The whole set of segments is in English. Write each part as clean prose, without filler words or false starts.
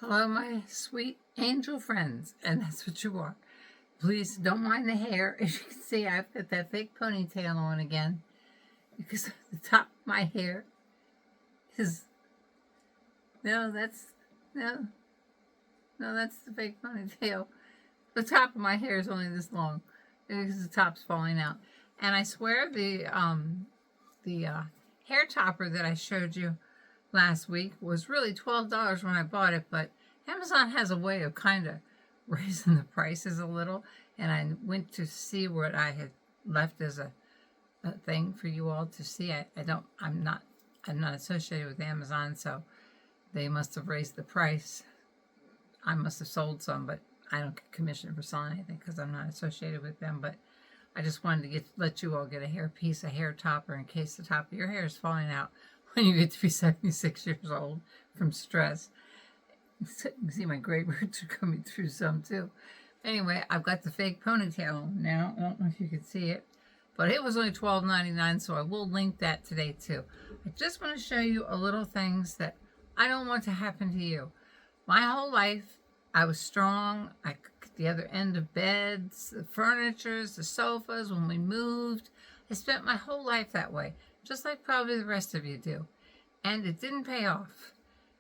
Hello, my sweet angel friends, and that's what you are. Please don't mind the hair. As you can see, I've got that fake ponytail on again because the top of my hair is no, that's no, no, that's the fake ponytail. The top of my hair is only this long because the top's falling out, and I swear the hair topper that I showed you last week was really $12 when I bought it, but Amazon has a way of kind of raising the prices a little, and I went to see what I had left as a thing for you all to see. I'm not associated with Amazon, so they must have raised the price. I must have sold some, but I don't get commission for selling anything because I'm not associated with them. But I just wanted to let you all get a hair topper in case the top of your hair is falling out when you get to be 76 years old from stress. You can see my gray roots are coming through some too. Anyway, I've got the fake ponytail on now. I don't know if you can see it, but it was only $12.99, so I will link that today too. I just want to show you a little things that I don't want to happen to you. My whole life, I was strong. I could the other end of beds, the furnitures, the sofas. When we moved, I spent my whole life that way, just like probably the rest of you do. And it didn't pay off.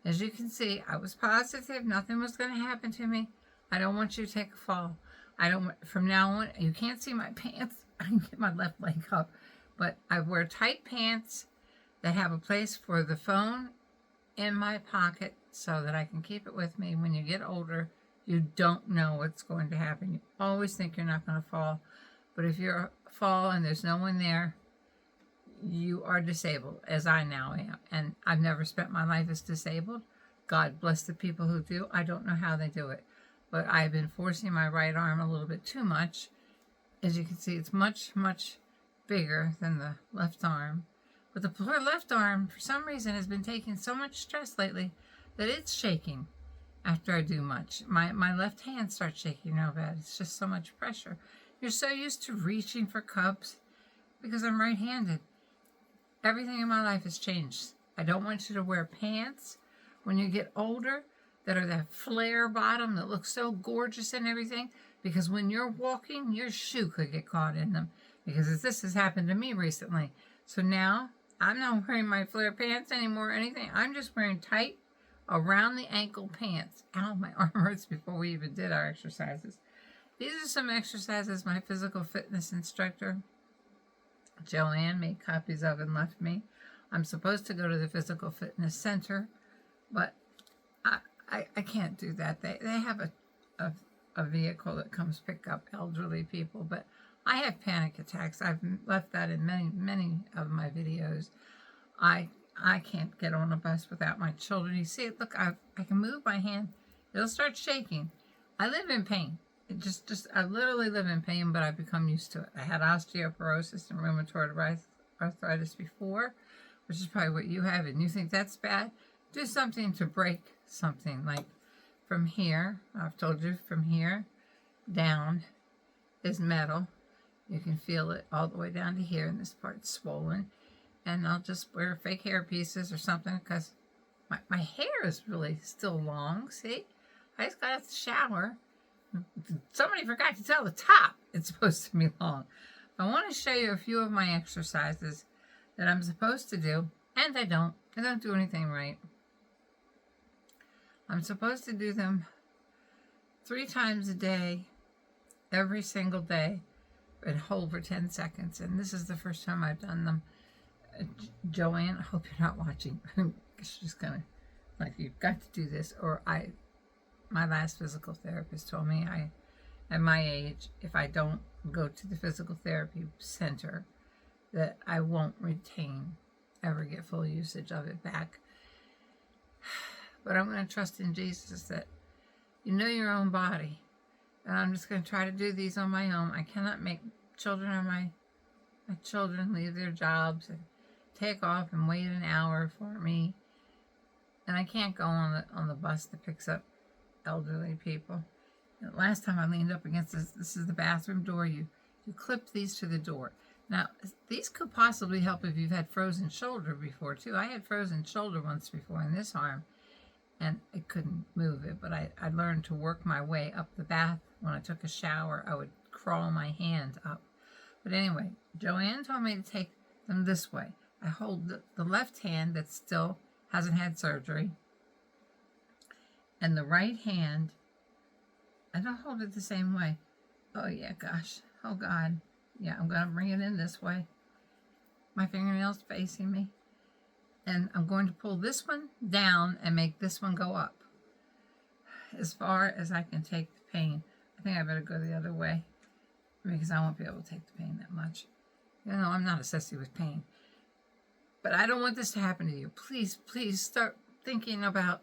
As you can see, I was positive nothing was going to happen to me. I don't want you to take a fall. From now on, you can't see my pants. I can get my left leg up. But I wear tight pants that have a place for the phone in my pocket so that I can keep it with me. When you get older, you don't know what's going to happen. You always think you're not going to fall. But if you fall and there's no one there, you are disabled, as I now am. And I've never spent my life as disabled. God bless the people who do. I don't know how they do it. But I've been forcing my right arm a little bit too much. As you can see, it's much, much bigger than the left arm. But the poor left arm, for some reason, has been taking so much stress lately that it's shaking after I do much. My left hand starts shaking real bad. It's just so much pressure. You're so used to reaching for cups because I'm right-handed. Everything in my life has changed. I don't want you to wear pants when you get older that are that flare bottom that looks so gorgeous and everything, because when you're walking, your shoe could get caught in them, because this has happened to me recently. So now I'm not wearing my flare pants anymore or anything. I'm just wearing tight around the ankle pants. Ow, my arm hurts before we even did our exercises. These are some exercises my physical fitness instructor Joanne made copies of and left me. I'm supposed to go to the physical fitness center, but I can't do that. They have a vehicle that comes pick up elderly people, but I have panic attacks. I've left that in many of my videos. I can't get on a bus without my children. You see it? Look, I can move my hand. It'll start shaking. I live in pain. I literally live in pain, but I've become used to it. I had osteoporosis and rheumatoid arthritis before, which is probably what you have, and you think that's bad. Do something to break something, like from here, I've told you, from here down is metal. You can feel it all the way down to here, and this part's swollen. And I'll just wear fake hair pieces or something, because my hair is really still long, see? I just got out of the shower. Somebody forgot to tell the top it's supposed to be long. I want to show you a few of my exercises that I'm supposed to do, and I don't. I don't do anything right. I'm supposed to do them 3 times a day, every single day, and hold for 10 seconds. And this is the first time I've done them. Joanne, I hope you're not watching. She's gonna, like, you've got to do this, or my last physical therapist told me at my age, if I don't go to the physical therapy center, that I won't ever get full usage of it back. But I'm going to trust in Jesus that you know your own body. And I'm just going to try to do these on my own. I cannot make my children leave their jobs and take off and wait an hour for me. And I can't go on the bus that picks up elderly people. And last time I leaned up against this is the bathroom door. You clip these to the door. Now, these could possibly help if you've had frozen shoulder before, too. I had frozen shoulder once before in this arm. and I couldn't move it, but I learned to work my way up the bath. When I took a shower, I would crawl my hand up. But anyway, Joanne told me to take them this way. I hold the left hand that still hasn't had surgery, and the right hand, I don't hold it the same way. Oh yeah, gosh. Oh God. Yeah, I'm going to bring it in this way. My fingernails facing me. And I'm going to pull this one down and make this one go up. As far as I can take the pain. I think I better go the other way, because I won't be able to take the pain that much. You know, I'm not a sissy with pain. But I don't want this to happen to you. Please, please start thinking about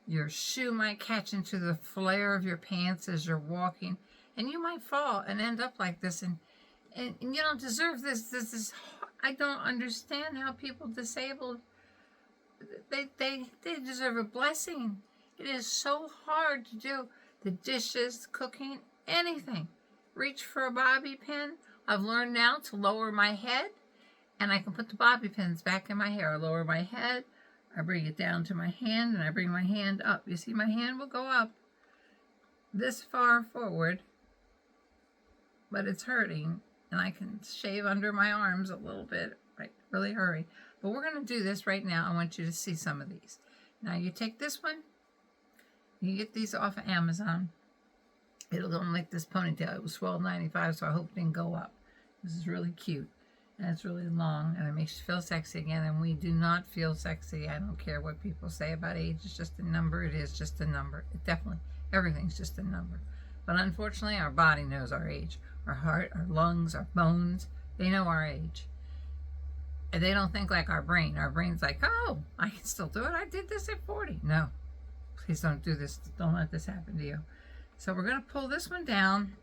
your shoe might catch into the flare of your pants as you're walking. And you might fall and end up like this. And you don't deserve this. This is, I don't understand how people disabled, they deserve a blessing. It is so hard to do the dishes, cooking, anything. Reach for a bobby pin. I've learned now to lower my head, and I can put the bobby pins back in my hair. I lower my head, I bring it down to my hand, and I bring my hand up. You see, my hand will go up this far forward, but it's hurting, and I can shave under my arms a little bit. Right, really hurry. But we're going to do this right now. I want you to see some of these. Now you take this one. You get these off of Amazon. It'll go like this ponytail. It was $12.95, so I hope it didn't go up. This is really cute, and it's really long, and it makes you feel sexy again, and we do not feel sexy. I don't care what people say about age. It's just a number. It is just a number. It definitely, everything's just a number. But unfortunately, our body knows our age. Our heart, our lungs, our bones, they know our age. And they don't think like our brain. Our brain's like, oh, I can still do it. I did this at 40. No. Please don't do this. Don't let this happen to you. So we're going to pull this one down.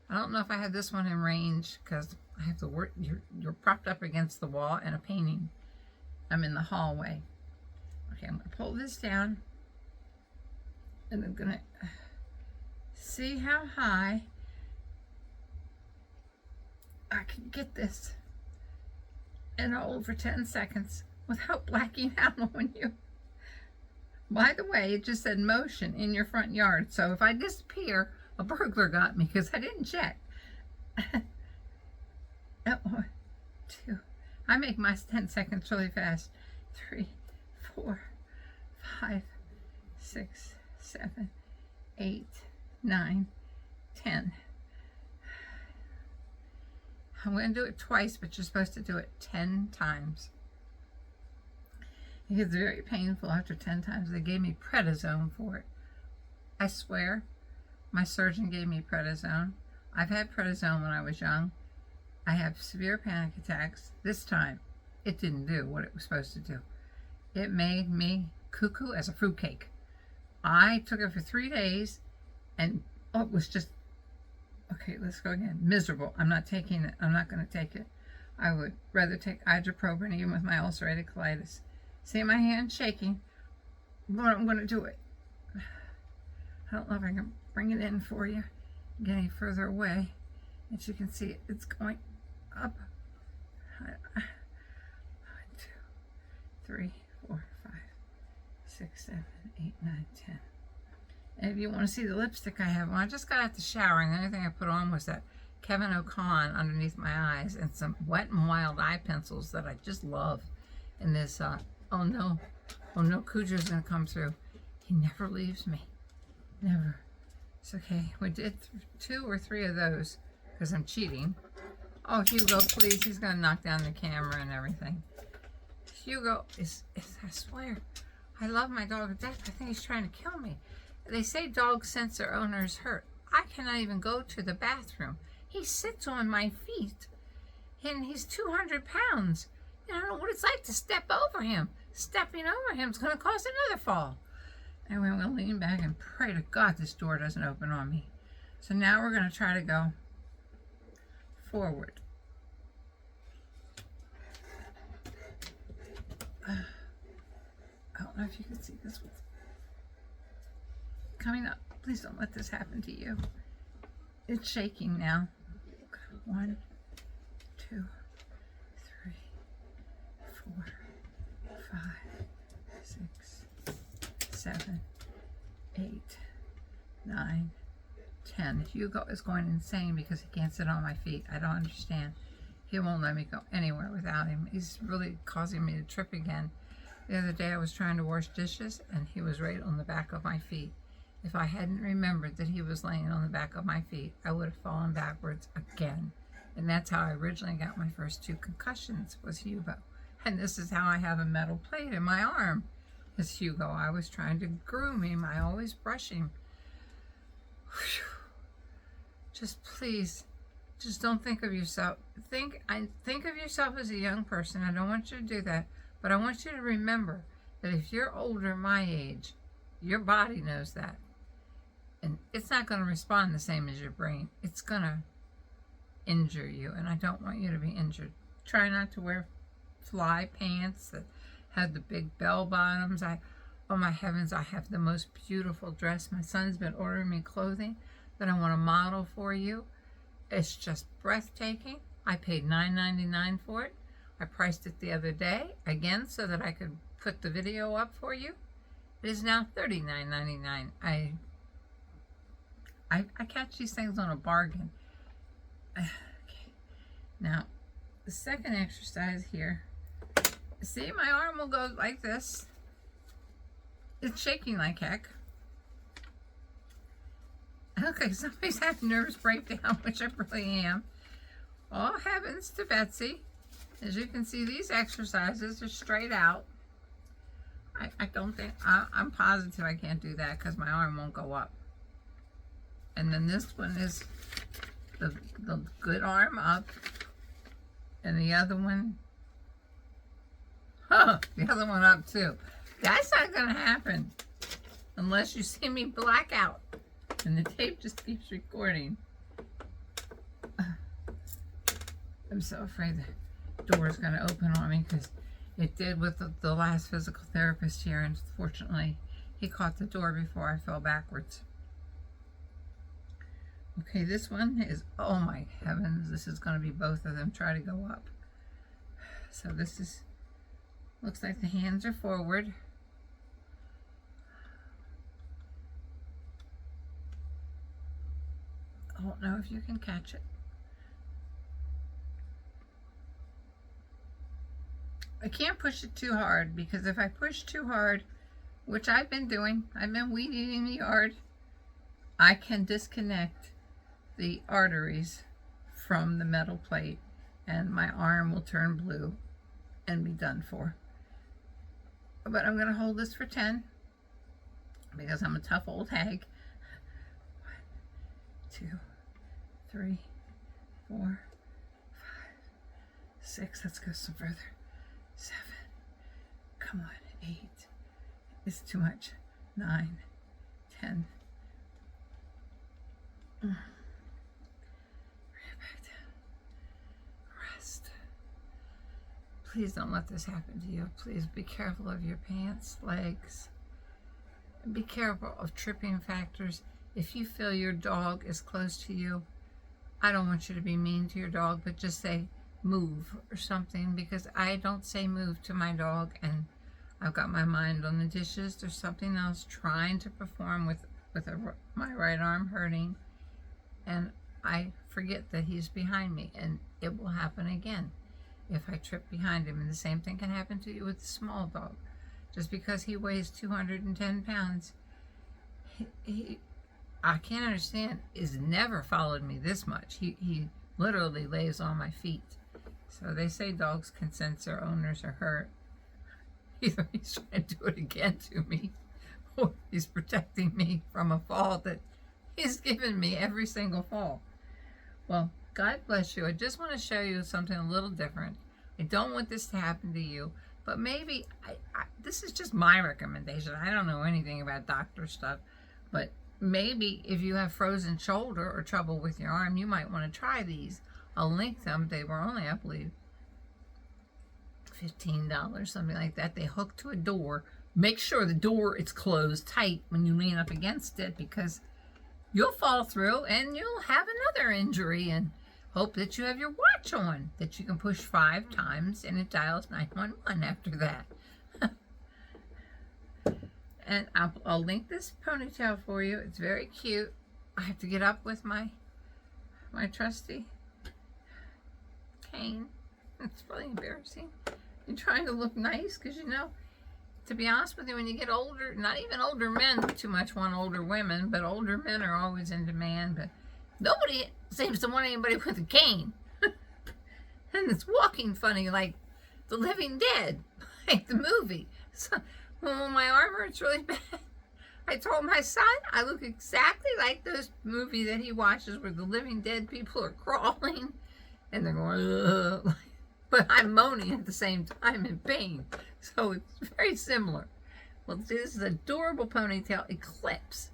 I don't know if I have this one in range because I have to work. You're propped up against the wall and a painting. I'm in the hallway. Okay, I'm going to pull this down. And I'm going to see how high I can get this and hold for 10 seconds without blacking out on you. By the way, it just said motion in your front yard. So if I disappear, a burglar got me because I didn't check. Oh, 2. I make my 10 seconds really fast. 3, 4, 5, 6, 7, 8, 9, 10. I'm going to do it twice, but you're supposed to do it 10 times. It gets very painful after 10 times. They gave me prednisone for it. I swear, my surgeon gave me prednisone. I've had prednisone when I was young. I have severe panic attacks. This time, it didn't do what it was supposed to do. It made me cuckoo as a fruitcake. I took it for 3 days, and it was just, okay, let's go again. Miserable. I'm not taking it. I'm not going to take it. I would rather take ibuprofen even with my ulcerative colitis. See my hand shaking, but I'm going to do it. I don't know if I can bring it in for you, get any further away. As you can see, it's going up. 1, 2, 3, 4, 5, 6, 7, 8, 9, 10. And if you want to see the lipstick I have on, I just got out the shower, and the only thing I put on was that Kevin O'Con underneath my eyes and some Wet n Wild eye pencils that I just love. And this, oh no, Cujo's going to come through. He never leaves me. Never. It's okay. We did 2 or 3 of those because I'm cheating. Oh, Hugo, please. He's going to knock down the camera and everything. Hugo is, I swear, I love my dog to death. I think he's trying to kill me. They say dogs sense their owner's hurt. I cannot even go to the bathroom. He sits on my feet, and he's 200 pounds. I don't know what it's like to step over him. Stepping over him is going to cause another fall. Anyway, I'm going to lean back and pray to God this door doesn't open on me. So now we're going to try to go forward. I don't know if you can see this one. Coming up. Please don't let this happen to you. It's shaking now. 1, 2, 3, 4, 5, 6, 7, 8, 9, 10. Hugo is going insane because he can't sit on my feet. I don't understand. He won't let me go anywhere without him. He's really causing me to trip again. The other day I was trying to wash dishes and he was right on the back of my feet. If I hadn't remembered that he was laying on the back of my feet, I would have fallen backwards again. And that's how I originally got my first 2 concussions, was Hugo. And this is how I have a metal plate in my arm, is Hugo. I was trying to groom him. I always brush him. Whew. Just please, just don't think of yourself. Think of yourself as a young person. I don't want you to do that. But I want you to remember that if you're older, my age, your body knows that. And it's not going to respond the same as your brain. It's going to injure you. And I don't want you to be injured. Try not to wear fly pants that have the big bell bottoms. Oh my heavens, I have the most beautiful dress. My son's been ordering me clothing that I want to model for you. It's just breathtaking. I paid $9.99 for it. I priced it the other day, again, so that I could put the video up for you. It is now $39.99. I catch these things on a bargain. Okay. Now, the second exercise here. See, my arm will go like this. It's shaking like heck. Okay, somebody's having nervous breakdown, which I really am. All heavens to Betsy. As you can see, these exercises are straight out. I don't think, I'm positive I can't do that because my arm won't go up. And then this one is the good arm up. And the other one, the other one up too. That's not going to happen unless you see me black out. And the tape just keeps recording. I'm so afraid the door is going to open on me because it did with the last physical therapist here, and fortunately he caught the door before I fell backwards. Okay, this one is, oh my heavens, this is going to be both of them. Try to go up. So this is, looks like the hands are forward. I don't know if you can catch it. I can't push it too hard because if I push too hard, which I've been doing, I've been weed eating the yard, I can disconnect the arteries from the metal plate and my arm will turn blue and be done for. But I'm going to hold this for 10 because I'm a tough old hag. 1, 2, 3, 4, 5, 6. Let's go some further. 7. Come on. 8. It's too much. 9, 10. Bring it back down. Rest. Please don't let this happen to you. Please be careful of your pants, legs. And be careful of tripping factors. If you feel your dog is close to you, I don't want you to be mean to your dog, but just say move or something, because I don't say move to my dog and I've got my mind on the dishes. There's something else trying to perform with my right arm hurting, and I forget that he's behind me, and it will happen again if I trip behind him. And the same thing can happen to you with a small dog. Just because he weighs 210 pounds, he I can't understand, has never followed me this much. He literally lays on my feet. So they say dogs can sense their owners are hurt. Either he's trying to do it again to me, or he's protecting me from a fall that he's given me every single fall. Well, God bless you. I just want to show you something a little different. I don't want this to happen to you, but maybe, this is just my recommendation. I don't know anything about doctor stuff, but maybe if you have frozen shoulder or trouble with your arm, you might want to try these. I'll link them. They were only, I believe, $15, something like that. They hook to a door. Make sure the door is closed tight when you lean up against it, because you'll fall through and you'll have another injury. And hope that you have your watch on, that you can push 5 times and it dials 911 after that. And I'll link this ponytail for you. It's very cute. I have to get up with my trusty cane. It's really embarrassing. You're trying to look nice because, you know, to be honest with you, when you get older, not even older men too much want older women, but older men are always in demand. But nobody seems to want anybody with a cane. And it's walking funny like The Living Dead, like the movie. So, when my arm hurts really bad, I told my son I look exactly like those movies that he watches where the living dead people are crawling and they're going, ugh. But I'm moaning at the same time in pain. So it's very similar. Well, this is adorable ponytail Eclipse.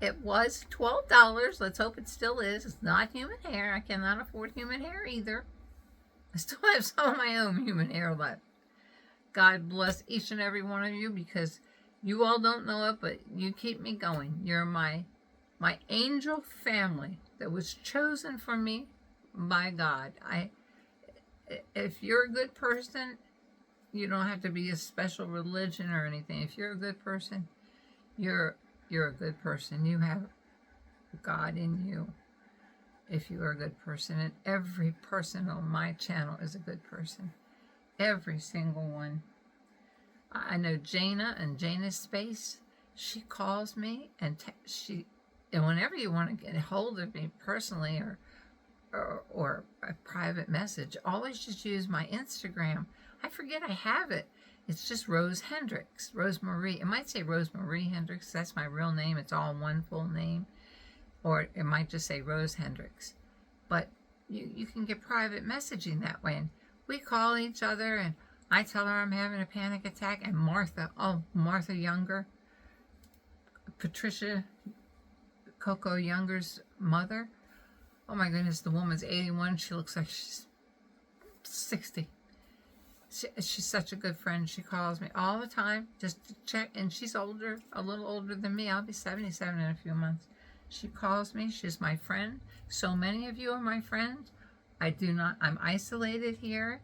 It was $12. Let's hope it still is. It's not human hair. I cannot afford human hair either. I still have some of my own human hair left. God bless each and every one of you, because you all don't know it, but you keep me going. You're my angel family that was chosen for me by God. If you're a good person, you don't have to be a special religion or anything. If you're a good person, you're a good person. You have God in you. If you are a good person, and every person on my channel is a good person. Every single one. I know Jana and Jana's Space. She calls me and whenever you want to get a hold of me personally or a private message, always just use my Instagram. I forget I have it. It's just Rose Hendricks, Rosemarie. It might say Rosemarie Hendricks. That's my real name. It's all one full name. Or it might just say Rose Hendricks. But you can get private messaging that way. And we call each other, and I tell her I'm having a panic attack. And Martha Younger, Patricia Coco Younger's mother. Oh my goodness, the woman's 81. She looks like she's 60. She's such a good friend. She calls me all the time just to check. And she's older, a little older than me. I'll be 77 in a few months. She calls me. She's my friend. So many of you are my friends. I'm isolated here,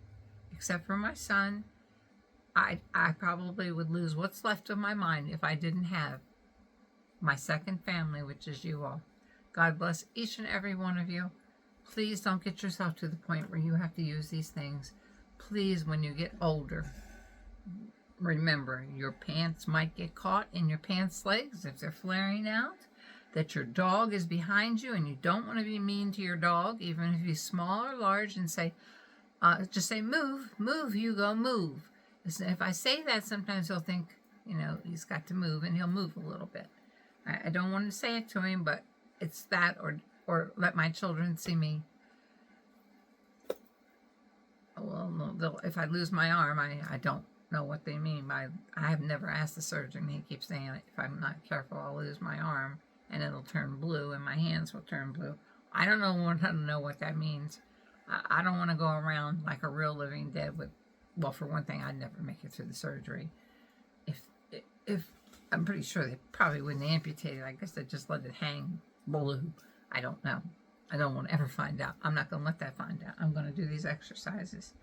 except for my son. I probably would lose what's left of my mind if I didn't have my second family, which is you all. God bless each and every one of you. Please don't get yourself to the point where you have to use these things. Please, when you get older, remember your pants might get caught in your pants legs if they're flaring out, that your dog is behind you, and you don't want to be mean to your dog, even if he's small or large, and say, just say, move, move, Hugo, move. If I say that, sometimes he'll think, you know, he's got to move, and he'll move a little bit. I don't want to say it to him, but it's that, or let my children see me. Well, if I lose my arm, I don't know what they mean by, I have never asked the surgeon. He keeps saying, if I'm not careful, I'll lose my arm, and it'll turn blue, and my hands will turn blue. I don't know what that means. I don't want to go around like a real living dead with, well, for one thing, I'd never make it through the surgery. If I'm pretty sure they probably wouldn't amputate it. I guess they'd just let it hang blue. I don't know. I don't want to ever find out. I'm not going to let that find out. I'm going to do these exercises.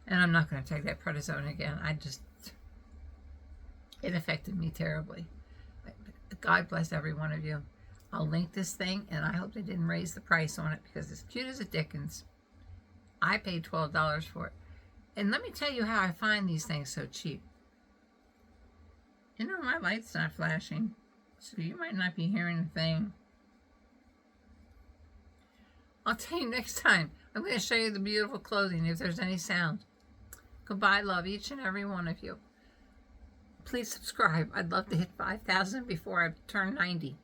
And I'm not going to take that prednisone again. It affected me terribly. God bless every one of you. I'll link this thing, and I hope they didn't raise the price on it, because it's cute as a dickens. I paid $12 for it. And let me tell you how I find these things so cheap. You know, my light's not flashing, so you might not be hearing a thing. I'll tell you next time. I'm going to show you the beautiful clothing if there's any sound. Goodbye, love each and every one of you. Please subscribe. I'd love to hit 5,000 before I turn 90.